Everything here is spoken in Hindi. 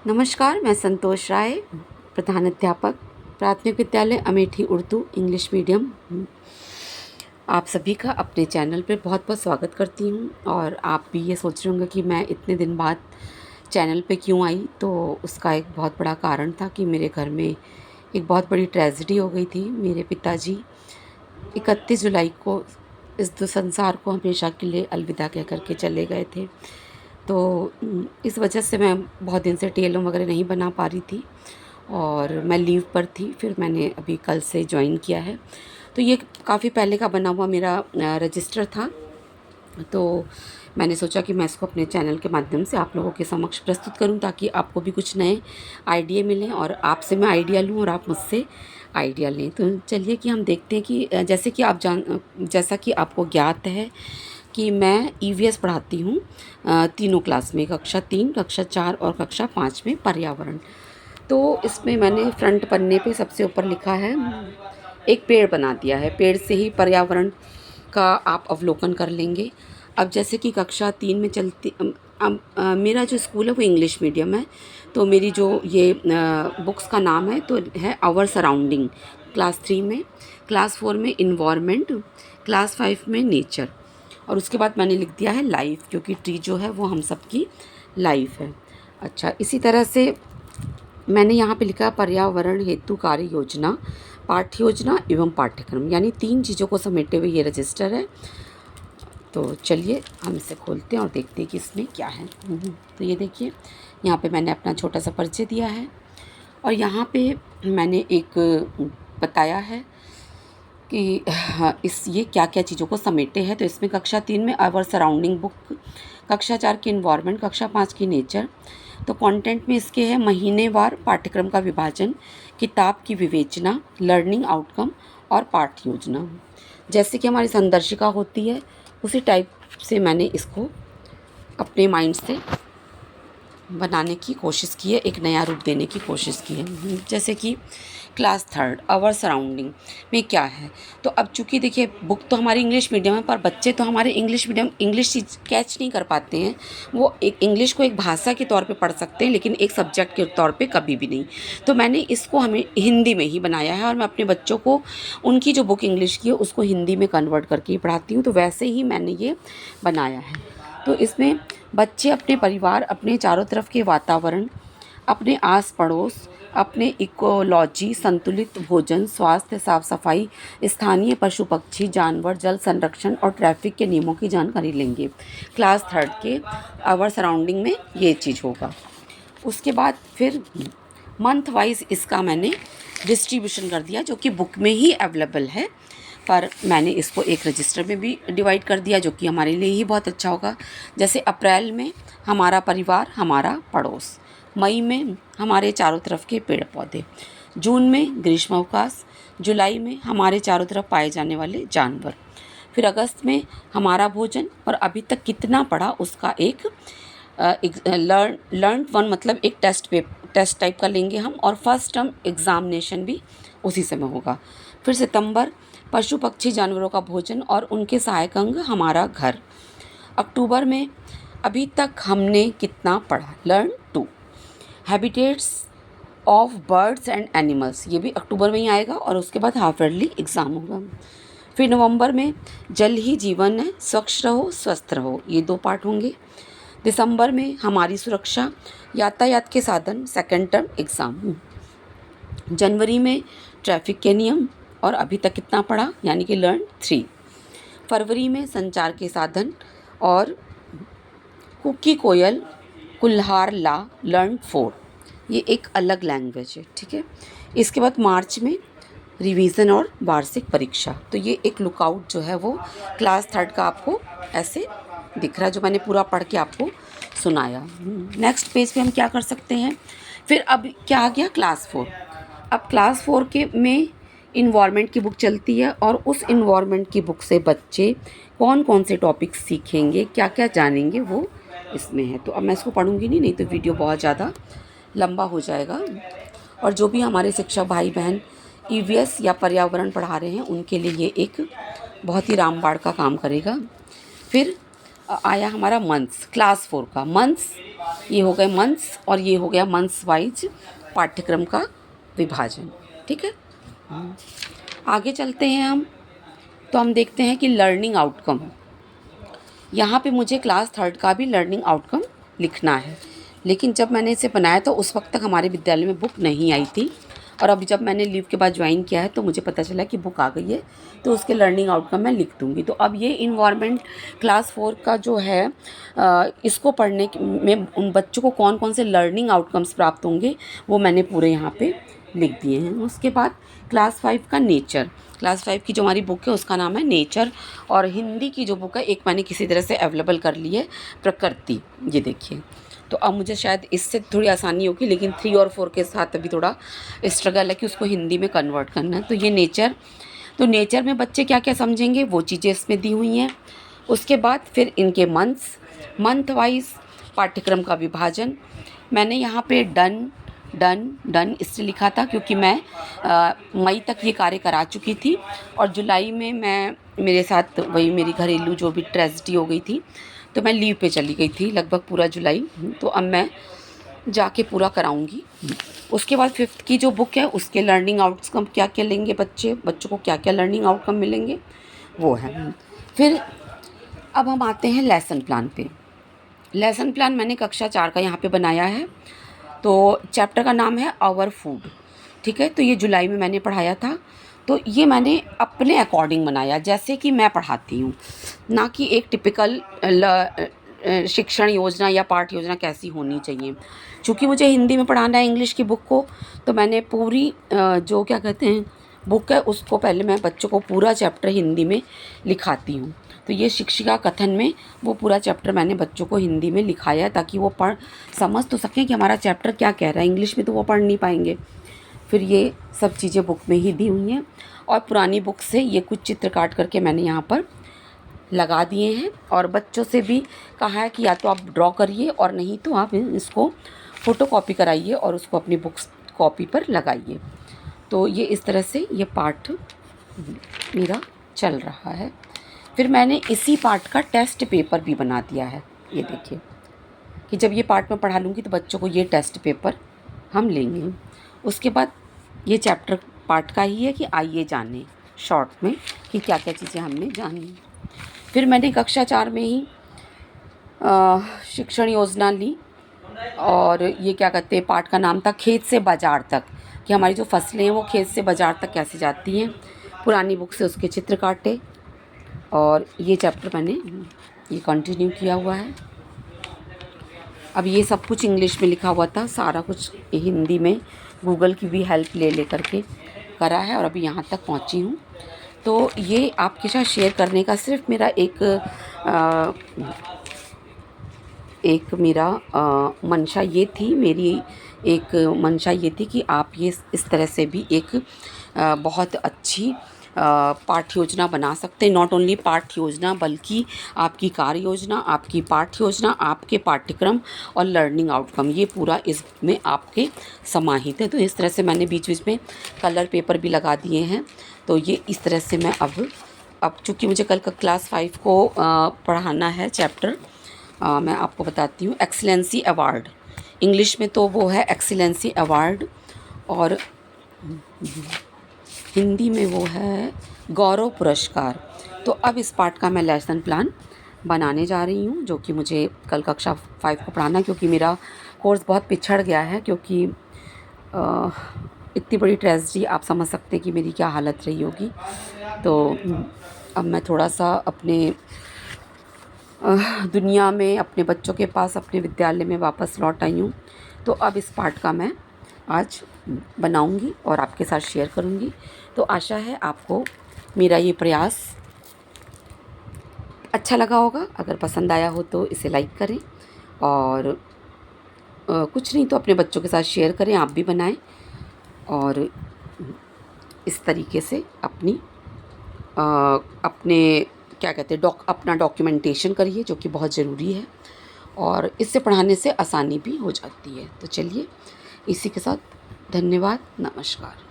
नमस्कार, मैं संतोष राय, प्रधान अध्यापक, प्राथमिक विद्यालय अमेठी उर्दू इंग्लिश मीडियम। आप सभी का अपने चैनल पे बहुत बहुत स्वागत करती हूँ। और आप भी ये सोच रहे होंगे कि मैं इतने दिन बाद चैनल पे क्यों आई। तो उसका एक बहुत बड़ा कारण था कि मेरे घर में एक बहुत बड़ी ट्रेजेडी हो गई थी। मेरे पिताजी 31 जुलाई को इस संसार को हमेशा के लिए अलविदा कह कर के चले गए थे। तो इस वजह से मैं बहुत दिन से टीएलएम वगैरह नहीं बना पा रही थी और मैं लीव पर थी। फिर मैंने अभी कल से ज्वाइन किया है। तो ये काफ़ी पहले का बना हुआ मेरा रजिस्टर था। तो मैंने सोचा कि मैं इसको अपने चैनल के माध्यम से आप लोगों के समक्ष प्रस्तुत करूं, ताकि आपको भी कुछ नए आइडिया मिलें और आपसे मैं आइडिया लूं और आप मुझसे आइडिया लें। तो चलिए कि हम देखते हैं कि जैसा कि आपको ज्ञात है कि मैं ईवीएस पढ़ाती हूँ तीनों क्लास में, कक्षा 3, कक्षा 4 और कक्षा 5 में पर्यावरण। तो इसमें मैंने फ्रंट पन्ने पे सबसे ऊपर लिखा है, एक पेड़ बना दिया है। पेड़ से ही पर्यावरण का आप अवलोकन कर लेंगे। अब जैसे कि कक्षा 3 में चलती मेरा जो स्कूल है वो इंग्लिश मीडियम है। तो मेरी जो ये बुक्स का नाम है तो है आवर सराउंडिंग। क्लास 3 में, क्लास 4 में इन्वायरमेंट, क्लास 5 में नेचर, और उसके बाद मैंने लिख दिया है लाइफ, क्योंकि ट्री जो है वो हम सबकी लाइफ है। अच्छा, इसी तरह से मैंने यहाँ पे लिखा पर्यावरण हेतु कार्य योजना, पाठ्य योजना एवं पाठ्यक्रम, यानी 3 चीज़ों को समेटे हुए ये रजिस्टर है। तो चलिए हम इसे खोलते हैं और देखते हैं कि इसमें क्या है। तो ये देखिए, यहाँ पे मैंने अपना छोटा सा परिचय दिया है और यहाँ पे मैंने एक बताया है कि हाँ, ये क्या क्या चीज़ों को समेटे हैं। तो इसमें कक्षा 3 में आवर सराउंडिंग बुक, कक्षा 4 की इन्वायरमेंट, कक्षा 5 की नेचर। तो कंटेंट में इसके है महीनेवार पाठ्यक्रम का विभाजन, किताब की विवेचना, लर्निंग आउटकम और पाठ योजना। जैसे कि हमारी संदर्शिका होती है उसी टाइप से मैंने इसको अपने माइंड से बनाने की कोशिश की है, एक नया रूप देने की कोशिश की है। जैसे कि क्लास 3 आवर सराउंडिंग में क्या है। तो अब चूँकि देखिए बुक तो हमारी इंग्लिश मीडियम है, पर बच्चे तो हमारे इंग्लिश चीज़ कैच नहीं कर पाते हैं। वो एक इंग्लिश को एक भाषा के तौर पे पढ़ सकते हैं, लेकिन एक सब्जेक्ट के तौर पे कभी भी नहीं। तो मैंने इसको हमें हिंदी में ही बनाया है और मैं अपने बच्चों को उनकी जो बुक इंग्लिश की है उसको हिंदी में कन्वर्ट करके ही पढ़ाती हूँ। तो वैसे ही मैंने ये बनाया है। तो इसमें बच्चे अपने परिवार, अपने चारों तरफ के वातावरण, अपने आस पड़ोस, अपने इकोलॉजी, संतुलित भोजन, स्वास्थ्य, साफ सफाई, स्थानीय पशु पक्षी, जानवर, जल संरक्षण और ट्रैफिक के नियमों की जानकारी लेंगे। क्लास 3 के आवर सराउंडिंग में ये चीज़ होगा। उसके बाद फिर मंथ वाइज इसका मैंने डिस्ट्रीब्यूशन कर दिया, जो कि बुक में ही अवेलेबल है, पर मैंने इसको एक रजिस्टर में भी डिवाइड कर दिया, जो कि हमारे लिए ही बहुत अच्छा होगा। जैसे अप्रैल में हमारा परिवार, हमारा पड़ोस, मई में हमारे चारों तरफ के पेड़ पौधे, जून में ग्रीष्मावकाश, जुलाई में हमारे चारों तरफ पाए जाने वाले जानवर, फिर अगस्त में हमारा भोजन, और अभी तक कितना पढ़ा उसका एक लर्न वन, मतलब एक टेस्ट टाइप का लेंगे हम, और फर्स्ट टर्म एग्ज़ामिनेशन भी उसी समय होगा। फिर सितंबर पशु पक्षी जानवरों का भोजन और उनके सहायक अंग, हमारा घर। अक्टूबर में अभी तक हमने कितना पढ़ा, learn 2, habitats of birds and animals, ये भी अक्टूबर में ही आएगा और उसके बाद हाफ ईयरली एग्ज़ाम होगा। फिर नवंबर में जल ही जीवन है, स्वच्छ रहो स्वस्थ रहो, ये 2 पार्ट होंगे। दिसंबर में हमारी सुरक्षा, यातायात के साधन, सेकेंड टर्म एग्ज़ाम। जनवरी में ट्रैफिक के नियम और अभी तक कितना पढ़ा, यानी कि लर्न 3। फरवरी में संचार के साधन और कुकी कोयल कुल्हार ला, लर्न 4, ये एक अलग लैंग्वेज है, ठीक है। इसके बाद मार्च में रिवीजन और वार्षिक परीक्षा। तो ये एक लुकआउट जो है वो क्लास 3 का आपको ऐसे दिख रहा है, जो मैंने पूरा पढ़ के आपको सुनाया। नेक्स्ट पेज पे हम क्या कर सकते हैं। फिर अब क्या आ गया, क्लास 4। अब क्लास 4 के में इन्वायरमेंट की बुक चलती है और उस इन्वायरमेंट की बुक से बच्चे कौन कौन से टॉपिक्स सीखेंगे, क्या क्या जानेंगे, वो इसमें है। तो अब मैं इसको पढ़ूंगी नहीं तो वीडियो बहुत ज़्यादा लंबा हो जाएगा। और जो भी हमारे शिक्षक भाई बहन ईवीएस या पर्यावरण पढ़ा रहे हैं उनके लिए ये एक बहुत ही रामबाण का काम करेगा। फिर आया हमारा मंथ्स, क्लास 4 का मंथ्स, ये हो गए मंथ्स और ये हो गया मंथ्स वाइज पाठ्यक्रम का विभाजन। ठीक है, आगे चलते हैं हम। तो हम देखते हैं कि लर्निंग आउटकम, यहाँ पे मुझे क्लास 3 का भी लर्निंग आउटकम लिखना है, लेकिन जब मैंने इसे बनाया तो उस वक्त तक हमारे विद्यालय में बुक नहीं आई थी, और अभी जब मैंने लीव के बाद ज्वाइन किया है तो मुझे पता चला कि बुक आ गई है, तो उसके लर्निंग आउटकम मैं लिख दूँगी। तो अब ये इन्वायरमेंट क्लास 4 का जो है इसको पढ़ने में उन बच्चों को कौन कौन से लर्निंग आउटकम्स प्राप्त होंगे वो मैंने पूरे यहाँ पे लिख दिए हैं। उसके बाद क्लास 5 का नेचर, क्लास 5 की जो हमारी बुक है उसका नाम है नेचर, और हिंदी की जो बुक है एक मैंने किसी तरह से अवेलेबल कर ली है, प्रकृति। ये देखिए, तो अब मुझे शायद इससे थोड़ी आसानी होगी, लेकिन 3 और 4 के साथ अभी थोड़ा स्ट्रगल है कि उसको हिंदी में कन्वर्ट करना है। तो ये नेचर, तो नेचर में बच्चे क्या क्या समझेंगे वो चीज़ें इसमें दी हुई हैं। उसके बाद फिर इनके मंथ्स, मंथ वाइज पाठ्यक्रम का विभाजन। मैंने यहाँ पे डन डन डन इसलिए लिखा था क्योंकि मैं मई तक ये कार्य करा चुकी थी, और जुलाई में मैं मेरे साथ वही मेरी घरेलू जो भी ट्रेजेडी हो गई थी, तो मैं लीव पे चली गई थी लगभग पूरा जुलाई। तो अब मैं जाके पूरा कराऊंगी। उसके बाद 5th की जो बुक है उसके लर्निंग आउटकम क्या क्या लेंगे बच्चों को क्या क्या लर्निंग आउटकम मिलेंगे वो है। फिर अब हम आते हैं लेसन प्लान पे। लेसन प्लान मैंने कक्षा 4 का यहाँ पे बनाया है। तो चैप्टर का नाम है आवर फूड। ठीक है, तो ये जुलाई में मैंने पढ़ाया था, तो ये मैंने अपने अकॉर्डिंग बनाया जैसे कि मैं पढ़ाती हूँ, ना कि एक टिपिकल शिक्षण योजना या पाठ योजना कैसी होनी चाहिए। चूँकि मुझे हिंदी में पढ़ाना है इंग्लिश की बुक को, तो मैंने पूरी जो क्या कहते हैं बुक है उसको पहले मैं बच्चों को पूरा चैप्टर हिंदी में लिखाती हूँ। तो ये शिक्षिका कथन में वो पूरा चैप्टर मैंने बच्चों को हिंदी में लिखाया है, ताकि वो समझ तो सकें कि हमारा चैप्टर क्या कह रहा है। इंग्लिश में तो वो पढ़ नहीं पाएंगे। फिर ये सब चीज़ें बुक में ही दी हुई हैं, और पुरानी बुक से ये कुछ चित्र काट करके मैंने यहाँ पर लगा दिए हैं, और बच्चों से भी कहा है कि या तो आप ड्रॉ करिए और नहीं तो आप इसको फ़ोटो कॉपी कराइए और उसको अपनी बुक्स कॉपी पर लगाइए। तो ये इस तरह से ये पाठ मेरा चल रहा है। फिर मैंने इसी पाठ का टेस्ट पेपर भी बना दिया है। ये देखिए कि जब ये पाठ मैं पढ़ा लूँगी तो बच्चों को ये टेस्ट पेपर हम लेंगे। उसके बाद ये चैप्टर पाठ का ही है कि आइए जाने शॉर्ट में कि क्या क्या चीज़ें हमने जानी। फिर मैंने कक्षा 4 में ही शिक्षण योजना ली, और ये क्या कहते हैं पाठ का नाम था खेत से बाज़ार तक, कि हमारी जो फसलें हैं वो खेत से बाज़ार तक कैसे जाती हैं। पुरानी बुक से उसके चित्र काटे, और ये चैप्टर मैंने ये कंटिन्यू किया हुआ है। अब ये सब कुछ इंग्लिश में लिखा हुआ था, सारा कुछ हिंदी में गूगल की भी हेल्प ले करके करा है, और अभी यहाँ तक पहुँची हूँ। तो ये आपके साथ शेयर करने का सिर्फ मेरा एक मेरा मंशा ये थी, मेरी एक मंशा ये थी कि आप ये इस तरह से भी एक बहुत अच्छी पाठ्य योजना बना सकते हैं। नॉट ओनली पाठ्य योजना बल्कि आपकी कार्य योजना, आपकी पाठ्य योजना, आपके पाठ्यक्रम और लर्निंग आउटकम, ये पूरा इसमें आपके समाहित है। तो इस तरह से मैंने बीच बीच में कलर पेपर भी लगा दिए हैं। तो ये इस तरह से मैं अब चूँकि मुझे कल का क्लास 5 को पढ़ाना है चैप्टर, मैं आपको बताती हूँ एक्सीलेंसी अवार्ड। इंग्लिश में तो वो है एक्सीलेंसी अवार्ड, और हिंदी में वो है गौरव पुरस्कार। तो अब इस पाठ का मैं लेसन प्लान बनाने जा रही हूँ, जो कि मुझे कल कक्षा 5 को पढ़ाना, क्योंकि मेरा कोर्स बहुत पिछड़ गया है। क्योंकि इतनी बड़ी ट्रेजेडी आप समझ सकते हैं कि मेरी क्या हालत रही होगी। तो अब मैं थोड़ा सा अपने दुनिया में, अपने बच्चों के पास, अपने विद्यालय में वापस लौट आई हूँ। तो अब इस पाठ का मैं आज बनाऊंगी और आपके साथ शेयर करूंगी। तो आशा है आपको मेरा ये प्रयास अच्छा लगा होगा। अगर पसंद आया हो तो इसे लाइक करें, और कुछ नहीं तो अपने बच्चों के साथ शेयर करें, आप भी बनाएं, और इस तरीके से अपने क्या कहते हैं अपना डॉक्यूमेंटेशन करिए, जो कि बहुत ज़रूरी है, और इससे पढ़ाने से आसानी भी हो जाती है। तो चलिए इसी के साथ धन्यवाद, नमस्कार।